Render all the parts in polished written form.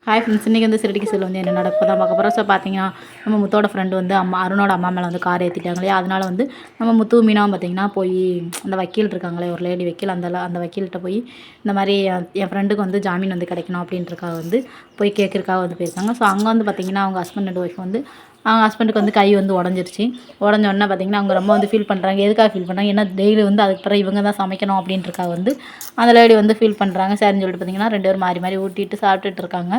Hi friends, இன்றைக்கி வந்து சிறுடிக்கு செல் வந்து என்ன நடக்கும் தான் பார்க்க போகிறோம். ஸோ பார்த்தீங்கன்னா நம்ம முத்தோட ஃப்ரெண்டு வந்து அருணோட அம்மா மேலே வந்து கார் ஏற்றிட்டாங்க இல்லையா. அதனால் வந்து நம்ம முத்து மீனாவும் பார்த்தீங்கன்னா போய் அந்த வக்கீல் இருக்காங்களே, ஒரு லேடி வக்கீல், அந்த வக்கீல்கிட்ட போய் இந்த மாதிரி என் ஃப்ரெண்டுக்கு வந்து ஜாமீன் வந்து கிடைக்கணும் அப்படின்றக்காக வந்து போய் கேட்குறக்காக வந்து போயிருக்காங்க. ஸோ அங்கே வந்து பார்த்திங்கன்னா அவங்க ஹஸ்பண்ட் அண்ட் ஒய்ஃப் வந்து அவங்க ஹஸ்பண்டுக்கு வந்து கை வந்து உடஞ்சிருச்சு. உடஞ்சோடனே பார்த்திங்கன்னா அவங்க ரொம்ப வந்து ஃபீல் பண்ணுறாங்க. எதுக்காக ஃபீல் பண்ணுறாங்க, ஏன்னா டெய்லி வந்து அதுக்கு பிறகு இவங்க தான் சமைக்கணும் அப்படின்றக்காக வந்து அந்த லேடி வந்து ஃபீல் பண்ணுறாங்க. சரின்னு சொல்லிட்டு பார்த்திங்கன்னா 2 பேரும் மாறி மாறி ஊட்டிட்டு சாப்பிட்டுட்டு இருக்காங்க.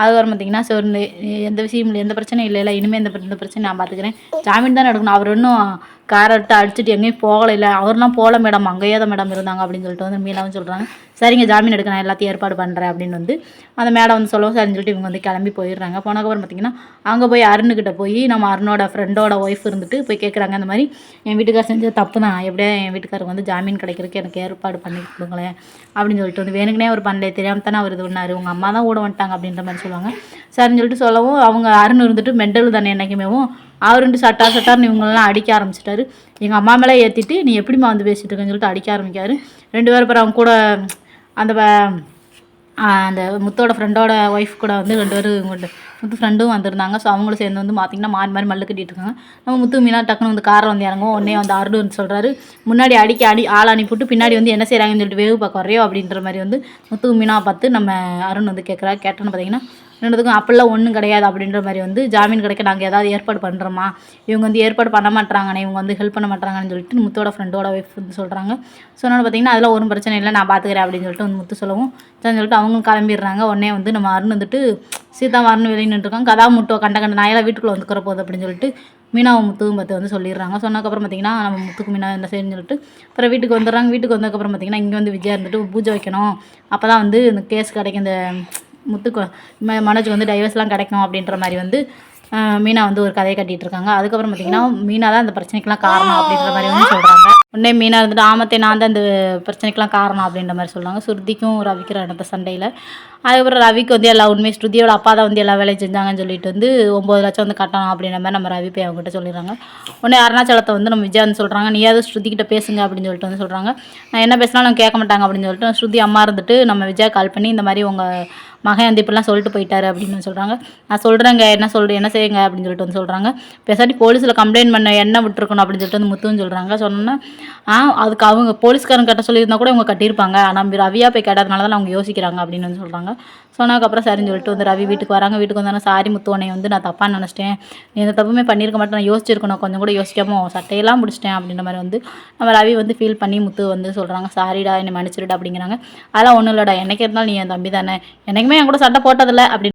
அதுக்கப்புறம் பார்த்திங்கன்னா சரி, எந்த விஷயம் இல்லை, எந்த பிரச்சனையும் இல்லை, இனிமேல் இந்த பிரச்சனை நான் பார்த்துக்கிறேன், ஜாமீன் தானே எடுக்கணும், அவர் இன்னும் காரட்டு அடிச்சுட்டு எங்கேயும் போகலை, இல்லை அவர்லாம் போகல மேடம், அங்கேயே தான் மேடம் இருந்தாங்க அப்படின்னு சொல்லிட்டு வந்து மீனாவும் சொல்கிறாங்க. சரிங்க, ஜாமீன் எடுக்க நான் எல்லாத்தையும் ஏற்பாடு பண்ணுறேன் அப்படின்னு வந்து அந்த மேடம் வந்து சொல்லவும் சரின்னு சொல்லிட்டு இவங்க வந்து கிளம்பி போயிடுறாங்க. போனதுக்கப்புறம் பார்த்திங்கன்னா அங்கே போய் அருணுக்கிட்ட போய் நம்ம அருணோட ஃப்ரெண்டோட ஒய்ஃப் இருந்துட்டு போய் கேட்குறாங்க, இந்த மாதிரி என் வீட்டுக்கார் செஞ்ச தப்பு தான், எப்படியா என் வீட்டுக்காருக்கு வந்து ஜாமீன் கிடைக்கிறதுக்கு எனக்கு ஏற்பாடு பண்ணி கொடுங்களேன் அப்படின்னு சொல்லிட்டு வந்து வேணுக்குனே அவர் பண்ணல, தெரியாமல் தானே அவர் இது பண்ணார், உங்கள் அம்மா தான் ஓட வந்துட்டாங்க அப்படின்ற மாதிரி சொல்லுவாங்க. சரின்னு சொல்லிட்டு சொல்லவும் அவங்க அருண் இருந்துட்டு மெண்டல் தானே என்றைக்குமேவும் அவருண்டு சட்டார்னு இவங்களெல்லாம் அடிக்க ஆரம்பிச்சிட்டாரு. எங்கள் அம்மா மேலே ஏற்றிட்டு நீ எப்படிமா வந்து பேசிகிட்டு இருக்கேன்னு சொல்லிட்டு அடிக்க ஆரம்பிக்காரு. 2 பேரும் அப்புறம் அவங்க கூட அந்த அந்த முத்தோட ஃப்ரெண்டோட ஒய்ஃப் கூட வந்து 2 பேரும் முத்து ஃப்ரெண்டும் வந்திருந்தாங்க. ஸோ அவங்களும் சேர்ந்து வந்து பார்த்திங்கன்னா மாறி மல்லு கட்டிகிட்டு இருக்காங்க. நம்ம முத்து மீனா டக்குன்னு வந்து காரில் வந்து இறங்கும். உடனே வந்து அருண் சொல்கிறாரு, முன்னாடி ஆள் அனுப்பிவிட்டு பின்னாடி வந்து என்ன செய்கிறாங்கன்னு சொல்லிட்டு வேவு பார்க்க வரையோ அப்படின்ற மாதிரி வந்து முத்து மீனா பார்த்து நம்ம அருண் வந்து கேட்டோன்னு பார்த்திங்கன்னா 2த்துக்கும் அப்படிலாம் ஒன்றும் கிடையாது அப்படின்ற மாதிரி வந்து ஜாமீன் கிடைக்க நாங்கள் ஏதாவது ஏற்பாடு பண்ணுறோமா, இவங்க வந்து ஏற்பாடு பண்ண மாட்டாங்கண்ணே, இவங்க வந்து ஹெல்ப் பண்ண மாட்டாங்கன்னு சொல்லிட்டு முத்தோட ஃப்ரெண்டோட ஒய்ஃப் வந்து சொல்கிறாங்க. சொன்னோன்னு பார்த்திங்கன்னா அதில் ஒரு பிரச்சனை இல்லை, நான் பார்த்துக்கிறேன் அப்படின்னு சொல்லிட்டு வந்து முத்து சொல்லவும் சரின்னு சொல்லிட்டு அவங்களும் கிளம்பிடுறாங்க. உடனே வந்து நம்ம அருண் வந்துட்டு சீதா வரணும் வெளியே நின்றுருக்காங்க. கதா முட்டோ கண்ட நாயெல்லாம் வீட்டுக்குள்ளே வந்துக்கிற போகுது அப்படின்னு சொல்லிட்டு மீனாவும் முத்துவும் பார்த்து வந்து சொல்லிடுறாங்க. சொன்னதுக்கப்புறம் பார்த்திங்கன்னா நம்ம முத்துக்கு மீனா என்ன செய்யணும்னு சொல்லிட்டு அப்புறம் வீட்டுக்கு வந்துடுறாங்க. வீட்டுக்கு வந்ததுக்கப்புறம் பார்த்திங்கன்னா இங்கே வந்து விஜயா இருந்துட்டு பூஜை வைக்கணும், அப்போ தான் வந்து இந்த கேஸ் கிடைக்கும், இந்த முத்துக்கு மனோஜ் வந்து டைவர்ஸ்லாம் கிடைக்கும் அப்படின்ற மாதிரி வந்து மீனா வந்து ஒரு கதையை கட்டிகிட்டு இருக்காங்க. அதுக்கப்புறம் பார்த்திங்கன்னா மீனா தான் அந்த பிரச்சனைக்கெலாம் காரணம் அப்படின்ற மாதிரி வந்து சொல்கிறாங்க. உடனே மீனா இருந்துட்டு ஆமத்தை நான் தான் இந்த பிரச்சனைக்கெலாம் காரணம் அப்படின்ற மாதிரி சொல்லுவாங்க. ஸ்ருதிக்கும் ரவிக்கும் நடந்த சண்டையில். அதுக்கப்புறம் ரவிக்கு வந்து எல்லா உண்மையும் ஸ்ருதியோட அப்பா தான் வந்து எல்லா வேலையும் செஞ்சாங்கன்னு சொல்லிட்டு வந்து 9 லட்சம் வந்து கட்டணும் அப்படின்ற மாதிரி நம்ம ரவி போய் அவங்ககிட்ட சொல்லிடுறாங்க. உடனே அருணாச்சலத்தை வந்து நம்ம விஜயா வந்து சொல்கிறாங்க, நீயாவது ஸ்ருதிக்கிட்ட பேசுங்க அப்படின்னு சொல்லிட்டு வந்து சொல்கிறாங்க. நான் என்ன பேசினாலும் கேட்க மாட்டாங்க அப்படின்னு சொல்லிட்டு ஸ்ருதி அம்மா இருந்துட்டு நம்ம விஜயா கால் பண்ணி இந்த மாதிரி உங்கள் மகன் வந்து இப்படிலாம் சொல்லிட்டு போயிட்டாரு அப்படின்னு சொல்கிறாங்க. நான் சொல்கிறேங்க, என்ன செய்யுங்க அப்படின்னு சொல்லிட்டு வந்து சொல்கிறாங்க. பேசாட்டி போலீஸில் கம்ப்ளைண்ட் பண்ண என்ன விட்டுருக்கணும் அப்படின்னு சொல்லிட்டு வந்து முத்துன்னு சொல்கிறாங்க. சொன்னோன்னா அதுக்கு அவங்க போலீஸ்காரங்க கட்ட சொல்லியிருந்தா கூட அவங்க கட்டியிருப்பாங்க, ஆனால் ரவியா போய் கேட்டதுனால தான் அவங்க யோசிக்கிறாங்க அப்படின்னு வந்து சொல்கிறாங்க. சொன்னதுக்கப்புறம் சரின்னு சொல்லிட்டு வந்து ரவி வீட்டுக்கு வராங்க. வீட்டுக்கு வந்தாலும் சாரி முத்து, உன்னை வந்து நான் தப்பாக நினச்சிட்டேன், நீ எந்த தப்புமே பண்ணியிருக்க மாட்டேன், நான் யோசிச்சிருக்கணும், கொஞ்சம் கூட யோசிக்காமல் சட்டையெல்லாம் முடிச்சிட்டேன் அப்படின்ற மாதிரி வந்து நம்ம ரவி வந்து ஃபீல் பண்ணி முத்து வந்து சொல்கிறாங்க, சாரிடா என்னை மன்னிச்சிருடா அப்படிங்கிறாங்க. அதெல்லாம் ஒன்றும் இல்லைடா, என்னைக்கு இருந்தாலும் நீ என் தம்பி தானே, என்றைக்குமே என் கூட சண்டை போட்டதில்லை அப்படின்னு